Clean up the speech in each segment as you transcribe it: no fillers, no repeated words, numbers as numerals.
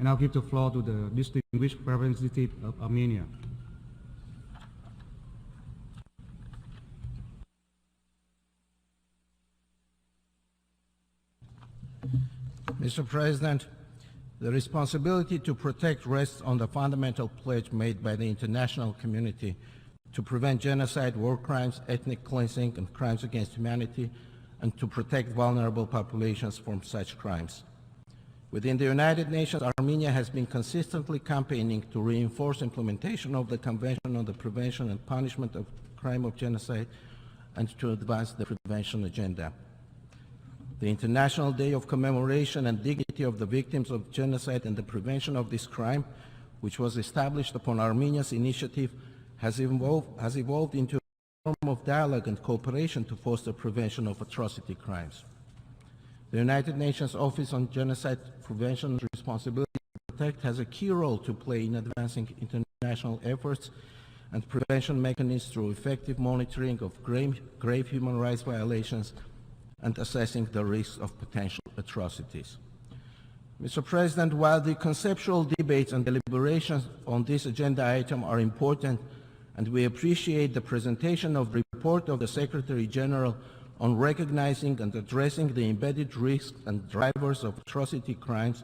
And I'll give the floor to the distinguished representative of Armenia. Mr. President, the responsibility to protect rests on the fundamental pledge made by the international community to prevent genocide, war crimes, ethnic cleansing, and crimes against humanity, and to protect vulnerable populations from such crimes. Within the United Nations, Armenia has been consistently campaigning to reinforce implementation of the Convention on the Prevention and Punishment of Crime of Genocide and to advance the prevention agenda. The International Day of Commemoration and Dignity of the Victims of Genocide and the Prevention of this Crime, which was established upon Armenia's initiative, has evolved into a form of dialogue and cooperation to foster prevention of atrocity crimes. The United Nations Office on Genocide Prevention and Responsibility to Protect has a key role to play in advancing international efforts and prevention mechanisms through effective monitoring of grave human rights violations and assessing the risks of potential atrocities. Mr. President, while the conceptual debates and deliberations on this agenda item are important, and we appreciate the presentation of the report of the Secretary General on recognizing and addressing the embedded risks and drivers of atrocity crimes,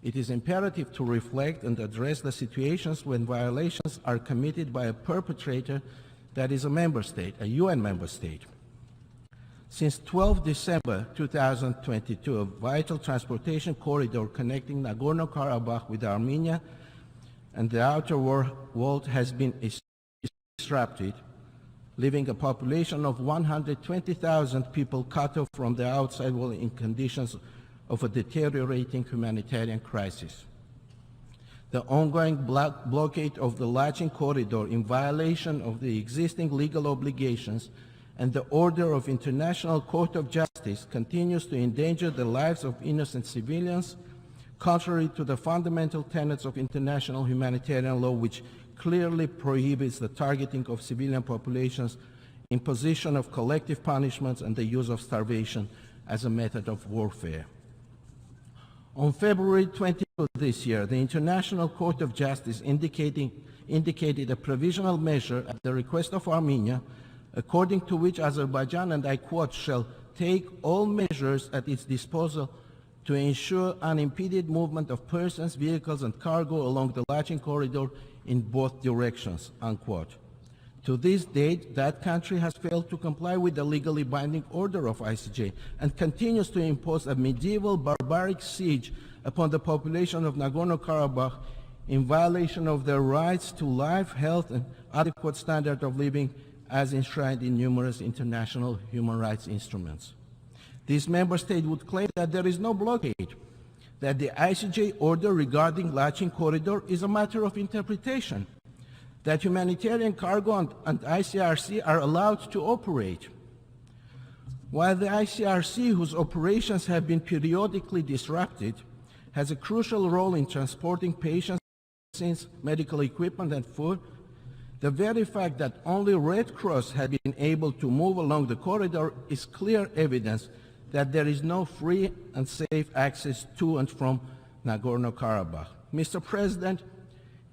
it is imperative to reflect and address the situations when violations are committed by a perpetrator that is a member state, a UN member state. Since 12 December 2022, a vital transportation corridor connecting Nagorno-Karabakh with Armenia and the outer world has been disrupted, leaving a population of 120,000 people cut off from the outside world in conditions of a deteriorating humanitarian crisis. The ongoing blockade of the Lachin corridor in violation of the existing legal obligations and the order of International Court of Justice continues to endanger the lives of innocent civilians, contrary to the fundamental tenets of international humanitarian law, which clearly prohibits the targeting of civilian populations, imposition of collective punishments, and the use of starvation as a method of warfare. On February 22 this year, the International Court of Justice indicated a provisional measure at the request of Armenia, according to which Azerbaijan, and I quote, shall take all measures at its disposal to ensure unimpeded movement of persons, vehicles, and cargo along the Lachin corridor in both directions, unquote. To this date, that country has failed to comply with the legally binding order of ICJ and continues to impose a medieval barbaric siege upon the population of Nagorno-Karabakh in violation of their rights to life, health, and adequate standard of living as enshrined in numerous international human rights instruments. This member state would claim that there is no blockade, that the ICJ order regarding Lachin corridor is a matter of interpretation, that humanitarian cargo and ICRC are allowed to operate. While the ICRC, whose operations have been periodically disrupted, has a crucial role in transporting patients, medical equipment, and food, the very fact that only Red Cross had been able to move along the corridor is clear evidence that there is no free and safe access to and from Nagorno-Karabakh. Mr. President,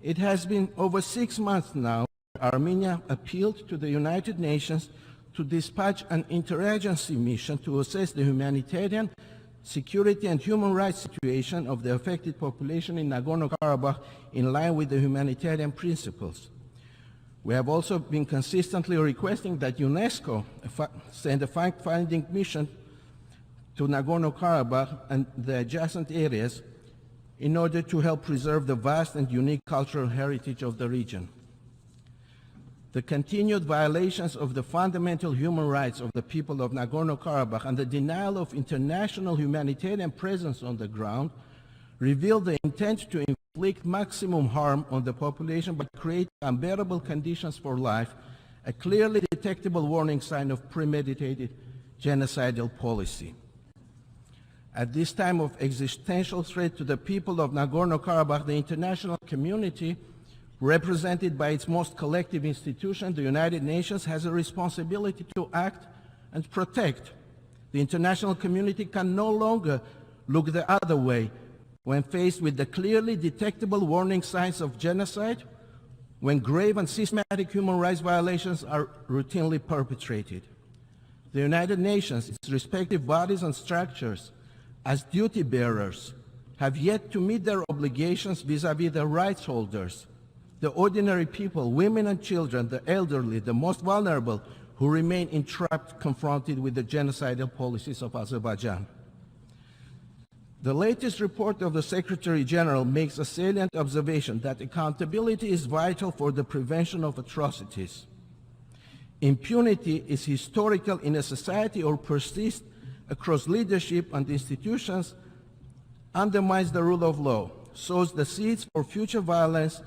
it has been over 6 months now Armenia appealed to the United Nations to dispatch an interagency mission to assess the humanitarian, security, and human rights situation of the affected population in Nagorno-Karabakh in line with the humanitarian principles. We have also been consistently requesting that UNESCO send a fact-finding mission to Nagorno-Karabakh and the adjacent areas in order to help preserve the vast and unique cultural heritage of the region. The continued violations of the fundamental human rights of the people of Nagorno-Karabakh and the denial of international humanitarian presence on the ground reveal the intent to inflict maximum harm on the population by creating unbearable conditions for life, a clearly detectable warning sign of premeditated genocidal policy. At this time of existential threat to the people of Nagorno-Karabakh, the international community, represented by its most collective institution, the United Nations, has a responsibility to act and protect. The international community can no longer look the other way when faced with the clearly detectable warning signs of genocide, when grave and systematic human rights violations are routinely perpetrated. The United Nations, its respective bodies and structures, as duty bearers, have yet to meet their obligations vis-à-vis their rights holders, the ordinary people, women and children, the elderly, the most vulnerable, who remain entrapped, confronted with the genocidal policies of Azerbaijan. The latest report of the Secretary General makes a salient observation that accountability is vital for the prevention of atrocities. Impunity is historical in a society or persists across leadership and institutions, undermines the rule of law, sows the seeds for future violence,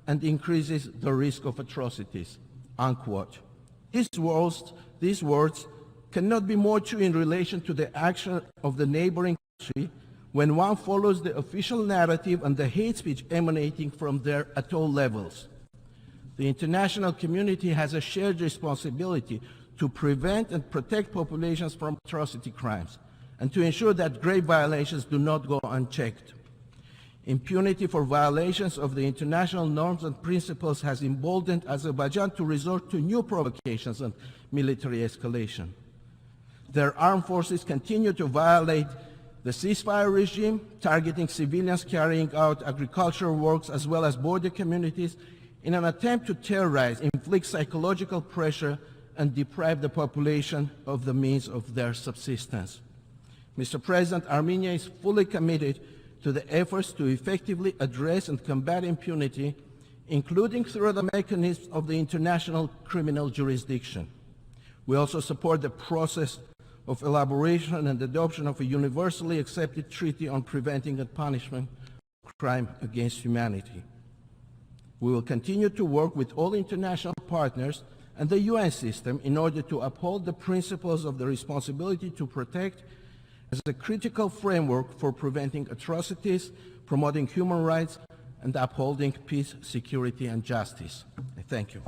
and increases the risk of atrocities, unquote. These words cannot be more true in relation to the action of the neighboring country when one follows the official narrative and the hate speech emanating from there at all levels. The international community has a shared responsibility to prevent and protect populations from atrocity crimes and to ensure that grave violations do not go unchecked. Impunity for violations of the international norms and principles has emboldened Azerbaijan to resort to new provocations and military escalation. Their armed forces continue to violate the ceasefire regime, targeting civilians carrying out agricultural works as well as border communities in an attempt to terrorize, inflict psychological pressure, and deprive the population of the means of their subsistence. Mr. President, Armenia is fully committed to the efforts to effectively address and combat impunity, including through the mechanisms of the international criminal jurisdiction. We also support the process of elaboration and adoption of a universally accepted treaty on preventing and punishment of crime against humanity. We will continue to work with all international partners and the UN system in order to uphold the principles of the responsibility to protect as a critical framework for preventing atrocities, promoting human rights, and upholding peace, security, and justice. Thank you.